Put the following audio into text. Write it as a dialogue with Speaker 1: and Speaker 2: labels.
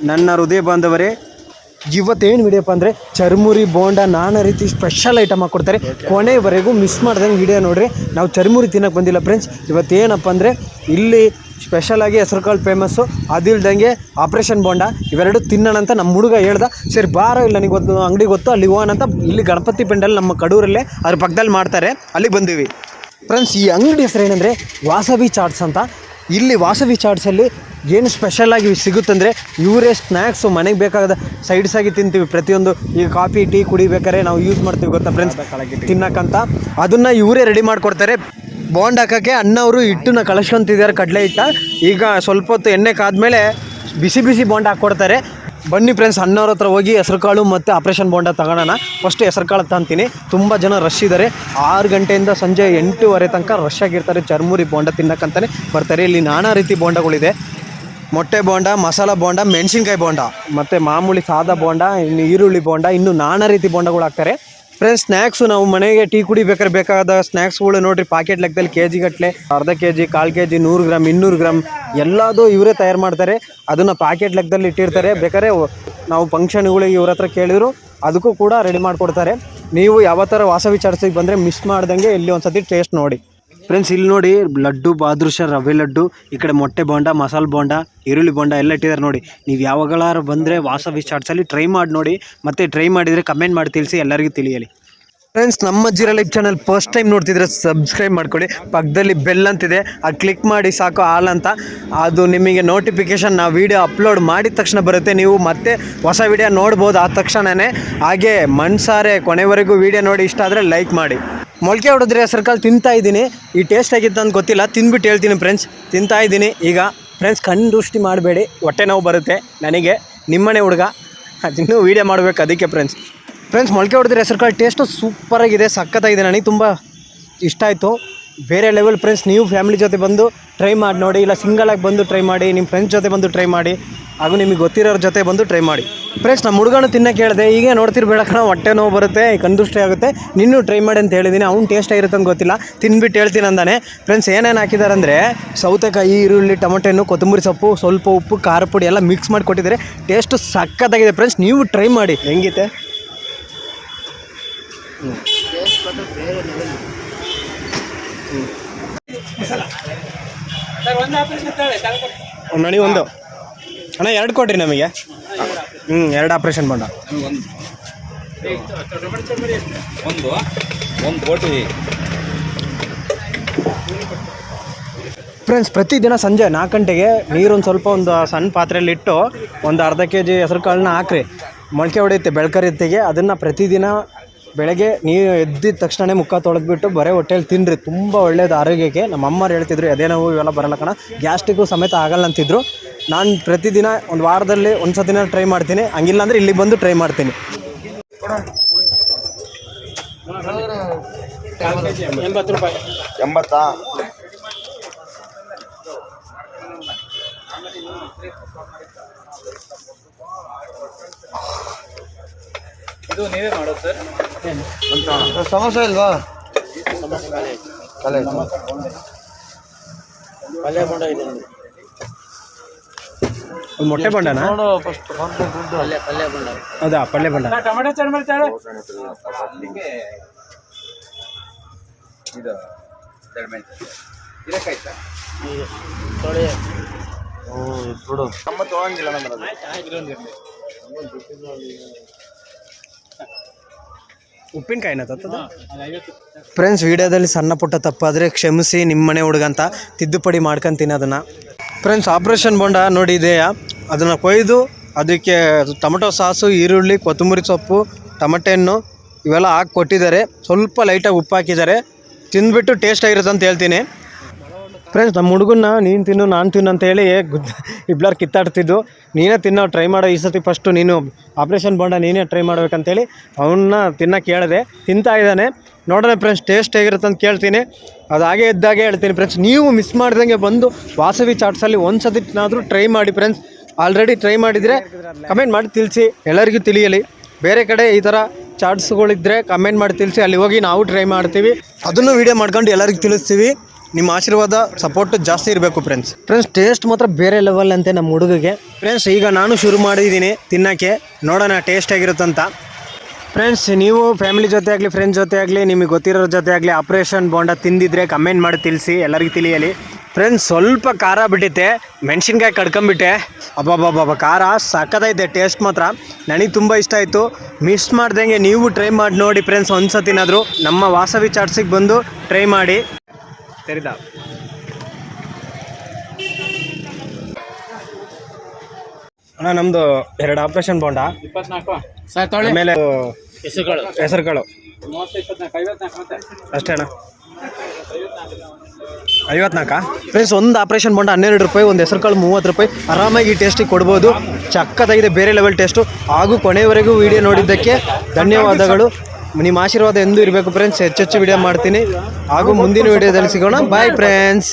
Speaker 1: ನನ್ನ ಹೃದಯ ಬಾಂಧವರೇ, ಇವತ್ತೇನು ವಿಡಿಯೋಪ್ಪ ಅಂದರೆ ಚರ್ಮುರಿ ಬೋಂಡ ನಾನಾ ರೀತಿ ಸ್ಪೆಷಲ್ ಐಟಮ್ ಹಾಕ್ಕೊಡ್ತಾರೆ. ಕೊನೆವರೆಗೂ ಮಿಸ್ ಮಾಡ್ದಂಗೆ ವಿಡಿಯೋ ನೋಡಿರಿ. ನಾವು ಚರ್ಮುರಿ ತಿನ್ನೋಕ್ಕೆ ಬಂದಿಲ್ಲ ಫ್ರೆಂಡ್ಸ್. ಇವತ್ತೇನಪ್ಪ ಅಂದರೆ ಇಲ್ಲಿ ಸ್ಪೆಷಲಾಗಿ ಹೆಸರುಕಾಳು ಫೇಮಸ್ಸು, ಅದಿಲ್ದಂಗೆ ಆಪ್ರೇಷನ್ ಬೋಂಡ ಇವೆರಡು ತಿನ್ನೋಣ ಅಂತ ನಮ್ಮ ಹುಡುಗ ಹೇಳ್ದ. ಸರಿ ಬಾರೋ, ಇಲ್ಲ ನನಗೆ ಗೊತ್ತು ಅಂಗಡಿ ಗೊತ್ತು, ಅಲ್ಲಿಗೆ ಹೋಗೋಣ ಅಂತ. ಇಲ್ಲಿ ಗಣಪತಿ ಪೆಂಡಲ್ ನಮ್ಮ ಕಡೂರಲ್ಲೇ ಅದ್ರ ಪಕ್ಕದಲ್ಲಿ ಮಾಡ್ತಾರೆ, ಅಲ್ಲಿಗೆ ಬಂದೀವಿ ಫ್ರೆಂಡ್ಸ್. ಈ ಅಂಗಡಿ ಹೆಸರು ಏನಂದರೆ ವಾಸವಿ ಚಾಟ್ಸ್ ಅಂತ. ಇಲ್ಲಿ ವಾಸವಿ ಚಾಟ್ಸಲ್ಲಿ ಏನು ಸ್ಪೆಷಲಾಗಿ ಸಿಗುತ್ತಂದರೆ ಇವರೇ ಸ್ನ್ಯಾಕ್ಸು ಮನೆಗೆ ಬೇಕಾದ ಸೈಡ್ಸಾಗಿ ತಿಂತೀವಿ ಪ್ರತಿಯೊಂದು. ಈಗ ಕಾಫಿ ಟೀ ಕುಡಿಬೇಕಾದ್ರೆ ನಾವು ಯೂಸ್ ಮಾಡ್ತೀವಿ ಗೊತ್ತಾ ಫ್ರೆಂಡ್ಸ್, ತಿನ್ನಕ್ಕಂತ. ಅದನ್ನು ಇವರೇ ರೆಡಿ ಮಾಡಿಕೊಡ್ತಾರೆ. ಬೋಂಡ್ ಹಾಕೋಕ್ಕೆ ಅಣ್ಣವರು ಹಿಟ್ಟನ್ನ ಕಳಿಸ್ಕೊಂತಿದ್ದಾರೆ, ಕಡಲೆ ಹಿಟ್ಟ. ಈಗ ಸ್ವಲ್ಪ ಹೊತ್ತು ಎಣ್ಣೆ ಕಾದ್ಮೇಲೆ ಬಿಸಿ ಬಿಸಿ ಬೋಂಡ ಹಾಕ್ಕೊಡ್ತಾರೆ. ಬನ್ನಿ ಫ್ರೆಂಡ್ಸ್, ಅಣ್ಣವ್ರ ಹತ್ರ ಹೋಗಿ ಹೆಸರುಕಾಳು ಮತ್ತು ಆಪ್ರೇಷನ್ ಬೋಂಡ ತಗೊಳ್ಳೋಣ. ಫಸ್ಟ್ ಹೆಸರುಕಾಳು ತಗೊಂತೀನಿ. ತುಂಬ ಜನ ರಶ್ ಇದ್ದಾರೆ. 6 ಗಂಟೆಯಿಂದ ಸಂಜೆ 8:30 ತನಕ ರಶ್ ಆಗಿರ್ತಾರೆ. ಚರ್ಮುರಿ ಬೋಂಡ ತಿನ್ನಕ್ಕಂತಲೇ ಬರ್ತಾರೆ. ಇಲ್ಲಿ ನಾನಾ ರೀತಿ ಬೋಂಡಗಳಿದೆ. ಮೊಟ್ಟೆ ಬೋಂಡ, ಮಸಾಲ ಬೋಂಡ, ಮೆಣಸಿನ್ಕಾಯಿ ಬೋಂಡ, ಮತ್ತು ಮಾಮೂಲಿ ಸಾದಾ ಬೋಂಡ, ಇನ್ನು ಈರುಳ್ಳಿ ಬೋಂಡ, ಇನ್ನೂ ನಾನಾ ರೀತಿ ಬೋಂಡಗಳು ಹಾಕ್ತಾರೆ ಫ್ರೆಂಡ್ಸ್. ಸ್ನ್ಯಾಕ್ಸು ನಾವು ಮನೆಗೆ ಟೀ ಕುಡಿಬೇಕಾದ್ರೆ ಬೇಕಾದ ಸ್ನ್ಯಾಕ್ಸ್ಗಳು ನೋಡಿರಿ, ಪ್ಯಾಕೆಟ್ ಲೆಕ್ಕದಲ್ಲಿ ಕೆಜಿ ಗಟ್ಟಲೆ, ಅರ್ಧ ಕೆಜಿ, 1/4 ಕೆಜಿ, 100 ಗ್ರಾಮ್, 200 ಗ್ರಾಮ್ ಎಲ್ಲದೂ ಇವರೇ ತಯಾರು ಮಾಡ್ತಾರೆ. ಅದನ್ನು ಪ್ಯಾಕೆಟ್ ಲೆಕ್ಕದಲ್ಲಿ ಇಟ್ಟಿರ್ತಾರೆ. ಬೇಕಾದ್ರೆ ನಾವು ಫಂಕ್ಷನ್ಗಳಿಗೆ ಇವ್ರ ಹತ್ರ ಕೇಳಿದ್ರು ಅದಕ್ಕೂ ಕೂಡ ರೆಡಿ ಮಾಡಿಕೊಡ್ತಾರೆ. ನೀವು ಯಾವ ಥರ ವಾಸವಿ ಚಾಟ್ಸಿಗೆ ಬಂದರೆ ಮಿಸ್ ಮಾಡ್ದಂಗೆ ಇಲ್ಲಿ ಒಂದು ಸತಿ ಟೇಸ್ಟ್ ನೋಡಿ ಫ್ರೆಂಡ್ಸ್. ಇಲ್ಲಿ ನೋಡಿ, ಲಡ್ಡು, ಬಾದುಷ, ರವೆ ಲಡ್ಡು, ಈ ಕಡೆ ಮೊಟ್ಟೆ ಬೋಂಡ, ಮಸಾಲೆ ಬೋಂಡ, ಈರುಳ್ಳಿ ಬೋಂಡ ಎಲ್ಲ ಇಟ್ಟಿದ್ದಾರೆ ನೋಡಿ. ನೀವು ಯಾವಾಗಲಾರು ಬಂದರೆ ವಾಸವಿ ಚಾಟ್ಸಲ್ಲಿ ಟ್ರೈ ಮಾಡಿ ನೋಡಿ. ಮತ್ತು ಟ್ರೈ ಮಾಡಿದರೆ ಕಮೆಂಟ್ ಮಾಡಿ ತಿಳಿಸಿ, ಎಲ್ಲರಿಗೂ ತಿಳಿಯಲಿ ಫ್ರೆಂಡ್ಸ್. ನಮ್ಮ jeera life channel first time ನೋಡ್ತಿದ್ರೆ ಸಬ್ಸ್ಕ್ರೈಬ್ ಮಾಡ್ಕೊಳ್ಳಿ. ಪಕ್ಕದಲ್ಲಿ ಬೆಲ್ ಅಂತಿದೆ, ಅದು ಕ್ಲಿಕ್ ಮಾಡಿ ಸಾಕು, ಆಲ್ ಅಂತ. ಅದು ನಿಮಗೆ ನೋಟಿಫಿಕೇಷನ್ ನಾವು ವೀಡಿಯೋ ಅಪ್ಲೋಡ್ ಮಾಡಿದ ತಕ್ಷಣ ಬರುತ್ತೆ. ನೀವು ಮತ್ತೆ ಹೊಸ ವೀಡಿಯೋ ನೋಡ್ಬೋದು ಆ ತಕ್ಷಣವೇ. ಹಾಗೆ ಮನ್ಸಾರೆ ಕೊನೆವರೆಗೂ ವೀಡಿಯೋ ನೋಡಿ ಇಷ್ಟ ಆದರೆ ಲೈಕ್ ಮಾಡಿ. ಮೊಳಕೆ ಹೊಡೆದ್ರೆ ಹೆಸರುಕಾಳು ತಿಂತಾ ಇದ್ದೀನಿ. ಈ ಟೇಸ್ಟ್ ಆಗಿತ್ತು ಅಂತ ಗೊತ್ತಿಲ್ಲ, ತಿಂದ್ಬಿಟ್ಟು ಹೇಳ್ತೀನಿ ಫ್ರೆಂಡ್ಸ್. ತಿಂತಾ ಇದ್ದೀನಿ ಈಗ ಫ್ರೆಂಡ್ಸ್. ಕಣ್ಣು ದೃಷ್ಟಿ ಮಾಡಬೇಡಿ, ಹೊಟ್ಟೆ ನೋವು ಬರುತ್ತೆ ನನಗೆ. ನಿಮ್ಮನೆ ಹುಡುಗ ಇನ್ನೂ ವೀಡಿಯೋ ಮಾಡಬೇಕು, ಅದಕ್ಕೆ ಫ್ರೆಂಡ್ಸ್. ಮೊಳಕೆ ಹೊಡೆದ್ರೆ ಹೆಸರುಕಾಳು ಟೇಸ್ಟು ಸೂಪರಾಗಿದೆ, ಸಖತ್ತಾಗಿದೆ. ನನಗೆ ತುಂಬ ಇಷ್ಟ ಆಯಿತು, ಬೇರೆ ಲೆವೆಲ್ ಫ್ರೆಂಡ್ಸ್. ನೀವು ಫ್ಯಾಮಿಲಿ ಜೊತೆ ಬಂದು ಟ್ರೈ ಮಾಡಿ ನೋಡಿ, ಇಲ್ಲ ಸಿಂಗಲಾಗಿ ಬಂದು ಟ್ರೈ ಮಾಡಿ, ನಿಮ್ಮ ಫ್ರೆಂಡ್ಸ್ ಜೊತೆ ಬಂದು ಟ್ರೈ ಮಾಡಿ, ಹಾಗೂ ನಿಮಗೆ ಗೊತ್ತಿರೋರ ಜೊತೆ ಬಂದು ಟ್ರೈ ಮಾಡಿ ಫ್ರೆಂಡ್ಸ್. ನಮ್ಮ ಹುಡುಗನ ತಿನ್ನಕ್ಕೆ ಹೇಳಿದೆ, ಈಗ ನೋಡ್ತಿರ್ಬೇಡ ಕಣ, ಹೊಟ್ಟೆ ನೋವು ಬರುತ್ತೆ, ಕಣ್ದೃಷ್ಟಿ ಆಗುತ್ತೆ, ನೀನು ಟ್ರೈ ಮಾಡಿ ಅಂತ ಹೇಳಿದ್ದೀನಿ. ಅವ್ನು ಟೇಸ್ಟ್ ಆಗಿರುತ್ತೆ ಅಂತ ಗೊತ್ತಿಲ್ಲ, ತಿಂದ್ಬಿಟ್ಟು ಹೇಳ್ತೀನಿ ಅಂದಾನೆ ಫ್ರೆಂಡ್ಸ್. ಏನೇನು ಹಾಕಿದ್ದಾರೆ ಅಂದರೆ ಸೌತೆಕಾಯಿ, ಈರುಳ್ಳಿ, ಟೊಮೆಟೊ, ಕೊತ್ತಂಬರಿ ಸೊಪ್ಪು, ಸ್ವಲ್ಪ ಉಪ್ಪು, ಖಾರ ಪುಡಿ ಎಲ್ಲ ಮಿಕ್ಸ್ ಮಾಡಿ ಕೊಟ್ಟಿದ್ದಾರೆ. ಟೇಸ್ಟು ಸಖತ್ತಾಗಿದೆ ಫ್ರೆಂಡ್ಸ್. ನೀವು ಟ್ರೈ ಮಾಡಿ. ಹೆಂಗಿದೆ ನಡಿ ಒಂದು ಅಣ್ಣ, 2 ಕೊಡ್ರಿ ನಮಗೆ. 2 ಆಪ್ರೇಷನ್ ಬೋಂಡ, ಒಂದು ಫ್ರೆಂಡ್ಸ್. ಪ್ರತಿದಿನ ಸಂಜೆ 4 ಗಂಟೆಗೆ ನೀರೊಂದು ಸ್ವಲ್ಪ ಒಂದು ಸಣ್ಣ ಪಾತ್ರೆಯಲ್ಲಿ ಇಟ್ಟು ಒಂದು ಅರ್ಧ ಕೆಜಿ ಹೆಸರುಕಾಳನ್ನ ಹಾಕ್ರಿ. ಮೊಳಕೆ ಹೊಡೆಯುತ್ತೆ ಬೆಳ್ಕರಿತ್ತಿಗೆ. ಅದನ್ನು ಪ್ರತಿದಿನ ಬೆಳಗ್ಗೆ ನೀವು ಎದ್ದಿದ ತಕ್ಷಣ ಮುಖ ತೊಳೆದ್ಬಿಟ್ಟು ಬರೀ ಹೊಟ್ಟೆಯಲ್ಲಿ ತಿನ್ನಿರಿ. ತುಂಬ ಒಳ್ಳೆಯದು ಆರೋಗ್ಯಕ್ಕೆ. ನಮ್ಮ ಅಮ್ಮರು ಹೇಳ್ತಿದ್ರು, ಅದೇ ನಾವು ಇವೆಲ್ಲ ಬರೋಲ್ಲ ಕಣ, ಗ್ಯಾಸ್ಟ್ರಿಕ್ಕು ಸಮೇತ ಆಗಲ್ಲ ಅಂತಿದ್ರು. ನಾನು ಪ್ರತಿದಿನ ಒಂದು ವಾರದಲ್ಲಿ ಒಂದು ಸತಿನ ಟ್ರೈ ಮಾಡ್ತೀನಿ. ಹಂಗಿಲ್ಲ ಅಂದರೆ ಇಲ್ಲಿಗೆ ಬಂದು ಟ್ರೈ ಮಾಡ್ತೀನಿ. 80 ರೂಪಾಯಿ.
Speaker 2: 80
Speaker 3: ಇದು ನೀವೇ ಮಾಡೋದು ಸರ್?
Speaker 2: ಸಮೋಸ ಇಲ್ವಾ?
Speaker 3: ಪಲ್ಯ ಬೋಂಡ ಇದೆ.
Speaker 1: ಮೊಟ್ಟೆ ಬೋಂಡನ?
Speaker 3: ಪಲ್ಯ ಬೋಂಡ.
Speaker 1: ಹೌದಾ, ಪಲ್ಯ ಬೋಂಡ.
Speaker 3: ಟೊಮೆಟೊ ಚಟ್ನಿ ಇದು
Speaker 2: ನಮ್ಮ ತೊಗೊಂಗಿಲ್ಲ ನಮ್ಮದು.
Speaker 1: ಉಪ್ಪಿನಕಾಯಿನ ತತ್ತದ ಫ್ರೆಂಡ್ಸ್. ವಿಡಿಯೋದಲ್ಲಿ ಸಣ್ಣ ಪುಟ್ಟ ತಪ್ಪಾದರೆ ಕ್ಷಮಿಸಿ, ನಿಮ್ಮನೆ ಹುಡುಗ ಅಂತ ತಿದ್ದುಪಡಿ ಮಾಡ್ಕೊತೀನಿ ಅದನ್ನು ಫ್ರೆಂಡ್ಸ್. ಆಪ್ರೇಷನ್ ಬೋಂಡ ನೋಡಿ ಇದೆಯಾ, ಅದನ್ನು ಕೊಯ್ದು ಅದಕ್ಕೆ ಟೊಮೆಟೊ ಸಾಸು, ಈರುಳ್ಳಿ, ಕೊತ್ತಂಬರಿ ಸೊಪ್ಪು, ಟೊಮೆಟೊ ಹಣ್ಣು ಇವೆಲ್ಲ ಹಾಕಿ ಕೊಟ್ಟಿದ್ದಾರೆ. ಸ್ವಲ್ಪ ಲೈಟಾಗಿ ಉಪ್ಪು ಹಾಕಿದ್ದಾರೆ. ತಿಂದ್ಬಿಟ್ಟು ಟೇಸ್ಟ್ ಆಗಿರುತ್ತೆ ಅಂತ ಹೇಳ್ತೀನಿ ಫ್ರೆಂಡ್ಸ್. ನಮ್ಮ ಹುಡುಗನ್ನ ನೀನು ತಿನ್ನು ನಾನು ತಿನ್ನು ಅಂತ ಹೇಳಿ ಇಬ್ಲಾರು ಕಿತ್ತಾಡ್ತಿದ್ದು. ನೀನೇ ತಿನ್ನೋ ಟ್ರೈ ಮಾಡೋ ಈ ಸತಿ. ಫಸ್ಟು ನೀನು ಆಪ್ರೇಷನ್ ಬೋಂಡ ನೀನೇ ಟ್ರೈ ಮಾಡ್ಬೇಕಂತೇಳಿ ಅವನ್ನ ತಿನ್ನೋಕ್ಕೆ ಹೇಳಿದೆ. ತಿಂತಾ ಇದ್ದಾನೆ. ನೋಡೋಣ ಫ್ರೆಂಡ್ಸ್ ಟೇಸ್ಟ್ ಹೇಗಿರುತ್ತೆ ಅಂತ ಕೇಳ್ತೀನಿ. ಅದು ಹಾಗೆ ಇದ್ದಾಗೆ ಹೇಳ್ತೀನಿ ಫ್ರೆಂಡ್ಸ್. ನೀವು ಮಿಸ್ ಮಾಡ್ದಂಗೆ ಬಂದು ವಾಸವಿ ಚಾಟ್ಸಲ್ಲಿ ಒಂದು ಸತಿನಾದರೂ ಟ್ರೈ ಮಾಡಿ ಫ್ರೆಂಡ್ಸ್. ಆಲ್ರೆಡಿ ಟ್ರೈ ಮಾಡಿದರೆ ಕಮೆಂಟ್ ಮಾಡಿ ತಿಳಿಸಿ, ಎಲ್ಲರಿಗೂ ತಿಳಿಯಲಿ. ಬೇರೆ ಕಡೆ ಈ ಥರ ಚಾಟ್ಸ್ಗಳಿದ್ದರೆ ಕಮೆಂಟ್ ಮಾಡಿ ತಿಳಿಸಿ, ಅಲ್ಲಿ ಹೋಗಿ ನಾವು ಟ್ರೈ ಮಾಡ್ತೀವಿ. ಅದನ್ನು ವೀಡಿಯೋ ಮಾಡ್ಕೊಂಡು ಎಲ್ಲರಿಗೂ ತಿಳಿಸ್ತೀವಿ. ನಿಮ್ಮ ಆಶೀರ್ವಾದ ಸಪೋರ್ಟ್ ಜಾಸ್ತಿ ಇರಬೇಕು ಫ್ರೆಂಡ್ಸ್ ಟೇಸ್ಟ್ ಮಾತ್ರ ಬೇರೆ ಲೆವೆಲ್ ಅಂತೆ ನಮ್ಮ ಹುಡುಗಗೆ ಫ್ರೆಂಡ್ಸ್. ಈಗ ನಾನು ಶುರು ಮಾಡಿದ್ದೀನಿ ತಿನ್ನೋಕ್ಕೆ, ನೋಡೋಣ ಟೇಸ್ಟ್ ಆಗಿರುತ್ತಂತ. ಫ್ರೆಂಡ್ಸ್ ನೀವು ಫ್ಯಾಮಿಲಿ ಜೊತೆ ಆಗಲಿ ಫ್ರೆಂಡ್ಸ್ ಜೊತೆ ಆಗಲಿ ನಿಮಗೆ ಗೊತ್ತಿರೋರ ಜೊತೆ ಆಗಲಿ ಆಪ್ರೇಷನ್ ಬೋಂಡ ತಿಂದಿದ್ರೆ ಕಮೆಂಟ್ ಮಾಡಿ ತಿಳಿಸಿ, ಎಲ್ಲರಿಗೂ ತಿಳಿಯಲಿ. ಫ್ರೆಂಡ್ಸ್ ಸ್ವಲ್ಪ ಖಾರ ಬಿಟ್ಟಿತ್ತೆ, ಮೆಣಸಿನ್ಕಾಯಿ ಕಡ್ಕೊಂಬಿಟ್ಟೆ. ಅಬ್ಬಬ್ಬಬ್ಬ ಖಾರ ಸಕ್ಕತ್ತೈತೆ, ಟೇಸ್ಟ್ ಮಾತ್ರ ನನಗೆ ತುಂಬ ಇಷ್ಟ ಆಯಿತು. ಮಿಸ್ ಮಾಡ್ದಂಗೆ ನೀವು ಟ್ರೈ ಮಾಡಿ ನೋಡಿ ಫ್ರೆಂಡ್ಸ್, ಒಂದು ಸತಿನಾದರೂ ನಮ್ಮ ವಾಸವಿ ಚಾಟ್ಸಿಗೆ ಬಂದು ಟ್ರೈ ಮಾಡಿ. ಸರಿದಾ ಅಣ್ಣ, ನಮ್ಮದು 2 ಆಪ್ರೇಷನ್ ಬೋಂಡ
Speaker 3: 24
Speaker 1: ಆಮೇಲೆ ಹೆಸರು ಕಾಳು
Speaker 3: 30 24 54
Speaker 1: ಅಷ್ಟೇ ಅಣ್ಣ. 54 ಫ್ರೆಂಡ್ಸ್, ಒಂದು ಆಪ್ರೇಷನ್ ಬೋಂಡ 12 ರೂಪಾಯಿ, ಒಂದು ಹೆಸರು ಕಾಳು 30 ರೂಪಾಯಿ. ಆರಾಮಾಗಿ ಈ ಟೇಸ್ಟಿಗೆ ಕೊಡ್ಬೋದು, ಚಕ್ಕತ್ತಾಗಿದೆ, ಬೇರೆ ಲೆವೆಲ್ ಟೇಸ್ಟು. ಹಾಗೂ ಕೊನೆಯವರೆಗೂ ವಿಡಿಯೋ ನೋಡಿದ್ದಕ್ಕೆ ಧನ್ಯವಾದಗಳು. ನಿಮ್ಮ ಆಶೀರ್ವಾದ ಎಂದೂ ಇರಬೇಕು ಫ್ರೆಂಡ್ಸ್. ಹೆಚ್ಚೆಚ್ಚು ವಿಡಿಯೋ ಮಾಡ್ತೀನಿ, ಹಾಗೂ ಮುಂದಿನ ವಿಡಿಯೋದಲ್ಲಿ ಸಿಗೋಣ. Bye friends.